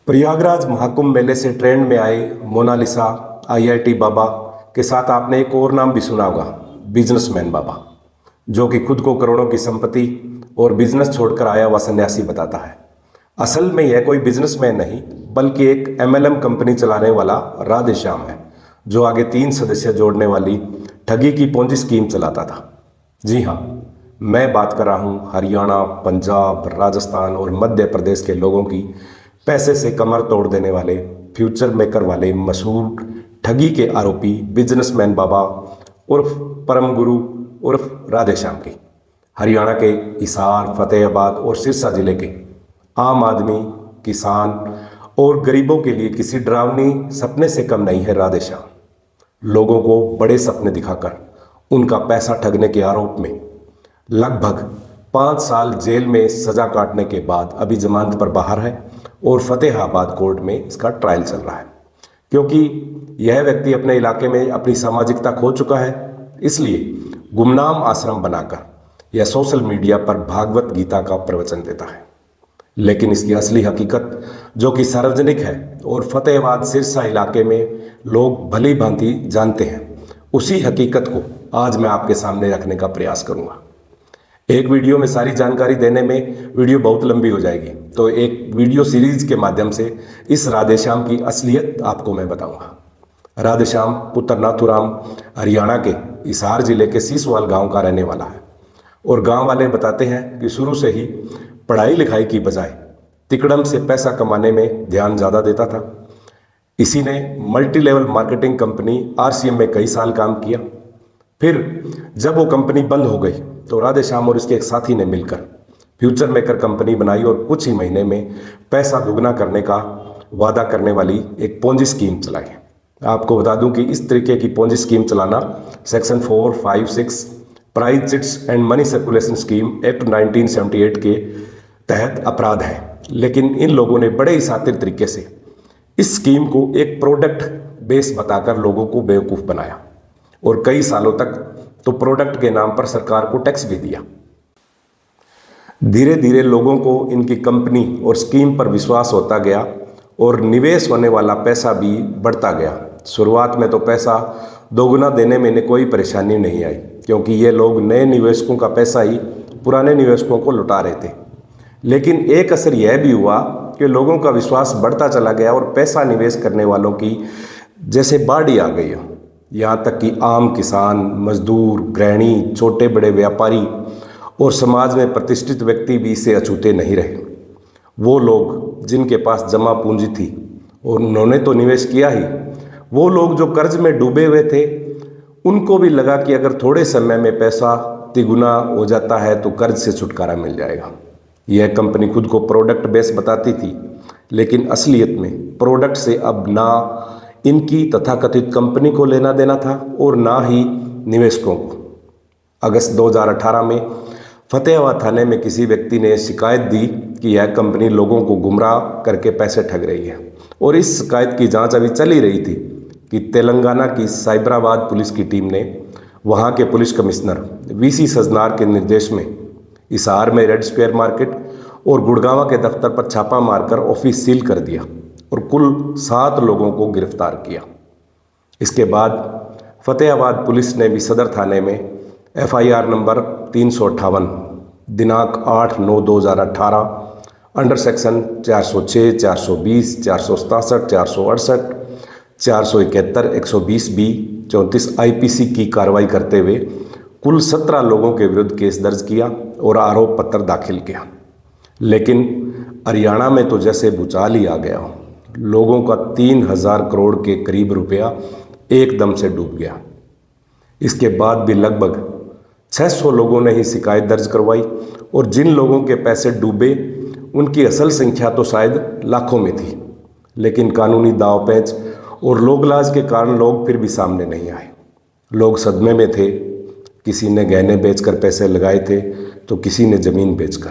प्रयागराज महाकुंभ मेले से ट्रेंड में आए मोनालिसा आईआईटी बाबा के साथ आपने एक और नाम भी सुना होगा, बिजनेसमैन बाबा, जो कि खुद को करोड़ों की संपत्ति और बिजनेस छोड़कर आया हुआ सन्यासी बताता है। असल में यह कोई बिजनेसमैन नहीं बल्कि एक एमएलएम कंपनी चलाने वाला राधे श्याम है, जो आगे 3 सदस्य जोड़ने वाली ठगी की पोंजी स्कीम चलाता था। जी हाँ, मैं बात कर रहा हूँ हरियाणा, पंजाब, राजस्थान और मध्य प्रदेश के लोगों की पैसे से कमर तोड़ देने वाले, फ्यूचर मेकर वाले मशहूर ठगी के आरोपी बिजनेसमैन बाबा उर्फ परम गुरु उर्फ राधे श्याम की। हरियाणा के हिसार, फतेहाबाद और सिरसा जिले के आम आदमी, किसान और गरीबों के लिए किसी डरावनी सपने से कम नहीं है राधे श्याम। लोगों को बड़े सपने दिखाकर उनका पैसा ठगने के आरोप में लगभग 5 साल जेल में सजा काटने के बाद अभी जमानत पर बाहर है और फतेहाबाद कोर्ट में इसका ट्रायल चल रहा है। क्योंकि यह व्यक्ति अपने इलाके में अपनी सामाजिकता खो चुका है, इसलिए गुमनाम आश्रम बनाकर यह सोशल मीडिया पर भागवत गीता का प्रवचन देता है। लेकिन इसकी असली हकीकत, जो कि सार्वजनिक है और फतेहाबाद सिरसा इलाके में लोग भली भांति जानते हैं, उसी हकीकत को आज मैं आपके सामने रखने का प्रयास करूंगा। एक वीडियो में सारी जानकारी देने में वीडियो बहुत लंबी हो जाएगी, तो एक वीडियो सीरीज के माध्यम से इस राधेश्याम की असलियत आपको मैं बताऊंगा। राधेश्याम पुत्र नाथूराम हरियाणा के हिसार जिले के सीसवाल गांव का रहने वाला है और गांव वाले बताते हैं कि शुरू से ही पढ़ाई लिखाई की बजाय तिकड़म से पैसा कमाने में ध्यान ज़्यादा देता था। इसी ने multi level marketing company RCM में कई साल काम किया। फिर जब वो कंपनी बंद हो गई तो राधे श्याम और इसके एक साथी ने मिलकर फ्यूचर मेकर कंपनी बनाई और कुछ ही महीने में पैसा दुगना करने का वादा करने वाली एक पोंजी स्कीम चलाई। आपको बता दूं कि इस तरीके की पोंजी स्कीम चलाना section 4, 5, 6 prize chits and money circulation scheme act 1978 के तहत अपराध है। लेकिन इन लोगों ने बड़े ही शातिर तरीके से इस स्कीम को एक प्रोडक्ट बेस बताकर लोगों को बेवकूफ़ बनाया और कई सालों तक तो प्रोडक्ट के नाम पर सरकार को टैक्स भी दिया। धीरे धीरे लोगों को इनकी कंपनी और स्कीम पर विश्वास होता गया और निवेश होने वाला पैसा भी बढ़ता गया। शुरुआत में तो पैसा दोगुना देने में इन्हें कोई परेशानी नहीं आई, क्योंकि ये लोग नए निवेशकों का पैसा ही पुराने निवेशकों को लौटा रहे थे। लेकिन एक असर यह भी हुआ कि लोगों का विश्वास बढ़ता चला गया और पैसा निवेश करने वालों की जैसे बाढ़ ही आ गई हो। यहाँ तक कि आम किसान, मजदूर, गृहिणी, छोटे बड़े व्यापारी और समाज में प्रतिष्ठित व्यक्ति भी इससे अछूते नहीं रहे। वो लोग जिनके पास जमा पूंजी थी और उन्होंने तो निवेश किया ही, वो लोग जो कर्ज में डूबे हुए थे, उनको भी लगा कि अगर थोड़े समय में पैसा तिगुना हो जाता है तो कर्ज से छुटकारा मिल जाएगा। यह कंपनी खुद को प्रोडक्ट बेस बताती थी, लेकिन असलियत में प्रोडक्ट से अब ना इनकी तथाकथित कंपनी को लेना देना था और ना ही निवेशकों को। अगस्त 2018 में फतेहाबाद थाने में किसी व्यक्ति ने शिकायत दी कि यह कंपनी लोगों को गुमराह करके पैसे ठग रही है और इस शिकायत की जांच अभी चल ही रही थी कि तेलंगाना की साइबराबाद पुलिस की टीम ने वहां के पुलिस कमिश्नर वीसी सजनार के निर्देश में हिसार में रेड स्क्वायर मार्केट और गुड़गांव के दफ्तर पर छापा मारकर ऑफिस सील कर दिया और कुल 7 लोगों को गिरफ्तार किया। इसके बाद फतेहाबाद पुलिस ने भी सदर थाने में एफआईआर नंबर 358 दिनांक 8/9/2018 अंडर सेक्शन 406, 420, 467, 468, 471, 120B, 34 आईपीसी की कार्रवाई करते हुए कुल 17 लोगों के विरुद्ध केस दर्ज किया और आरोप पत्र दाखिल किया। लेकिन हरियाणा में तो जैसे भूचाल ही आ गया हो। लोगों का 3000 करोड़ के करीब रुपया एकदम से डूब गया। इसके बाद भी लगभग 600 लोगों ने ही शिकायत दर्ज करवाई और जिन लोगों के पैसे डूबे उनकी असल संख्या तो शायद लाखों में थी। लेकिन कानूनी दांव-पेच और लोगलाज के कारण लोग फिर भी सामने नहीं आए। लोग सदमे में थे। किसी ने गहने बेचकर पैसे लगाए थे तो किसी ने ज़मीन बेचकर,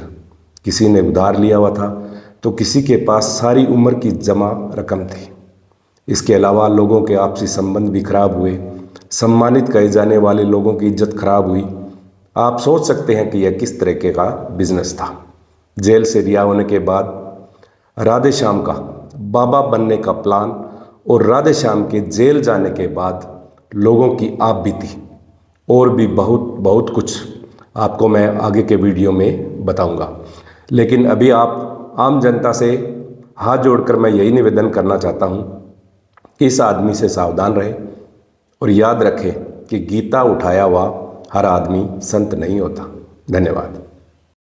किसी ने उधार लिया हुआ था तो किसी के पास सारी उम्र की जमा रकम थी। इसके अलावा लोगों के आपसी संबंध भी खराब हुए। सम्मानित कहे जाने वाले लोगों की इज्जत खराब हुई। आप सोच सकते हैं कि यह किस तरीके का बिजनेस था। जेल से रिहा होने के बाद राधे श्याम का बाबा बनने का प्लान और राधे श्याम के जेल जाने के बाद लोगों की आप बीती और भी बहुत बहुत कुछ आपको मैं आगे के वीडियो में बताऊंगा। लेकिन अभी आप आम जनता से हाथ जोड़कर मैं यही निवेदन करना चाहता हूं कि इस आदमी से सावधान रहें और याद रखें कि गीता उठाया हुआ हर आदमी संत नहीं होता। धन्यवाद।